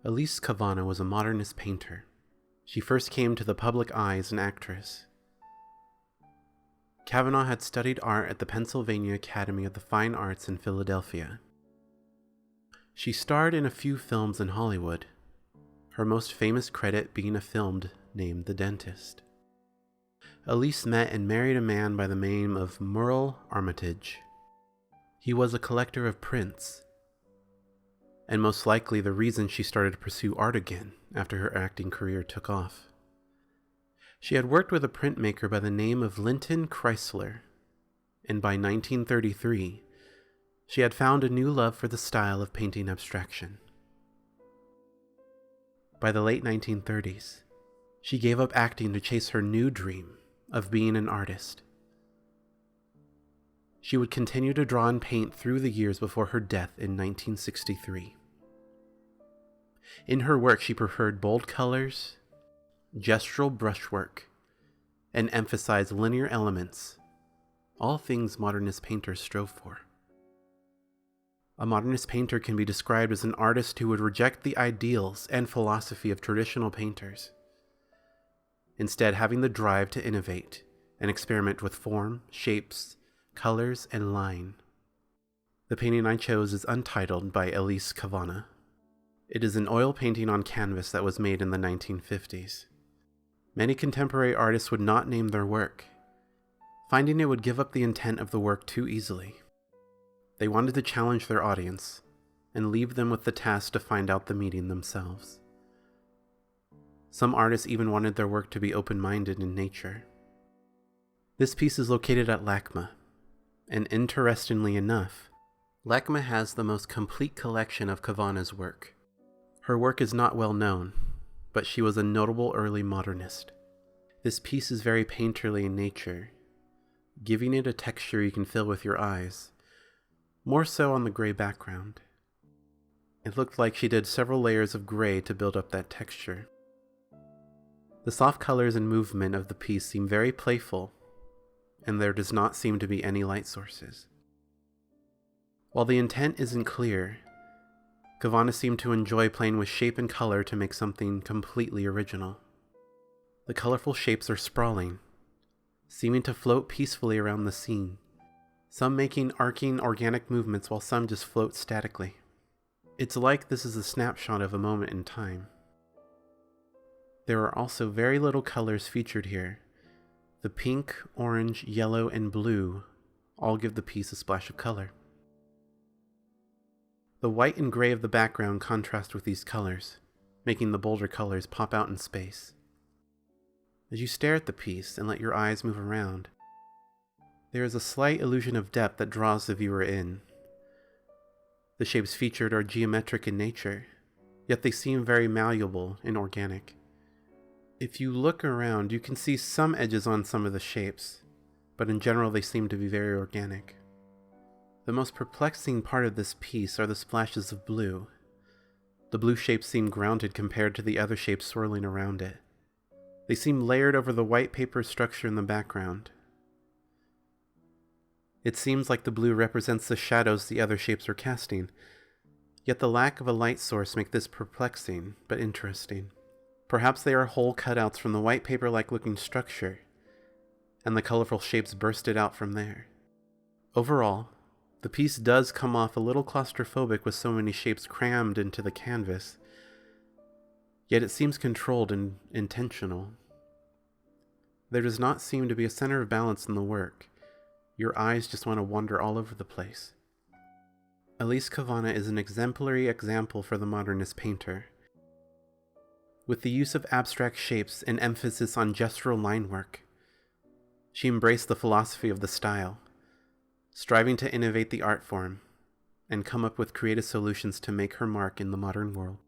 Elise Cavanna was a modernist painter. She first came to the public eye as an actress. Cavanna had studied art at the Pennsylvania Academy of the Fine Arts in Philadelphia. She starred in a few films in Hollywood, her most famous credit being a film named The Dentist. Elise met and married a man by the name of Merle Armitage. He was a collector of prints, and most likely the reason she started to pursue art again after her acting career took off. She had worked with a printmaker by the name of Linton Chrysler, and by 1933, she had found a new love for the style of painting abstraction. By the late 1930s, she gave up acting to chase her new dream of being an artist. She would continue to draw and paint through the years before her death in 1963. In her work, she preferred bold colors, gestural brushwork, and emphasized linear elements, all things modernist painters strove for. A modernist painter can be described as an artist who would reject the ideals and philosophy of traditional painters, instead having the drive to innovate and experiment with form, shapes, colors, and line. The painting I chose is Untitled by Elise Cavanna. It is an oil painting on canvas that was made in the 1950s. Many contemporary artists would not name their work, finding it would give up the intent of the work too easily. They wanted to challenge their audience and leave them with the task to find out the meaning themselves. Some artists even wanted their work to be open-minded in nature. This piece is located at LACMA, and interestingly enough, LACMA has the most complete collection of Cavanna's work. Her work is not well known, but she was a notable early modernist. This piece is very painterly in nature, giving it a texture you can feel with your eyes, more so on the gray background. It looked like she did several layers of gray to build up that texture. The soft colors and movement of the piece seem very playful, and there does not seem to be any light sources. While the intent isn't clear, Cavanna seemed to enjoy playing with shape and color to make something completely original. The colorful shapes are sprawling, seeming to float peacefully around the scene, some making arcing organic movements while some just float statically. It's like this is a snapshot of a moment in time. There are also very little colors featured here. The pink, orange, yellow, and blue all give the piece a splash of color. The white and gray of the background contrast with these colors, making the bolder colors pop out in space. As you stare at the piece and let your eyes move around, there is a slight illusion of depth that draws the viewer in. The shapes featured are geometric in nature, yet they seem very malleable and organic. If you look around, you can see some edges on some of the shapes, but in general they seem to be very organic. The most perplexing part of this piece are the splashes of blue. The blue shapes seem grounded compared to the other shapes swirling around it. They seem layered over the white paper structure in the background. It seems like the blue represents the shadows the other shapes are casting, yet the lack of a light source makes this perplexing but interesting. Perhaps they are whole cutouts from the white paper-like looking structure, and the colorful shapes bursted out from there. Overall, the piece does come off a little claustrophobic with so many shapes crammed into the canvas, yet it seems controlled and intentional. There does not seem to be a center of balance in the work. Your eyes just want to wander all over the place. Elise Cavanna is an exemplary example for the modernist painter. With the use of abstract shapes and emphasis on gestural line work, she embraced the philosophy of the style, striving to innovate the art form and come up with creative solutions to make her mark in the modern world.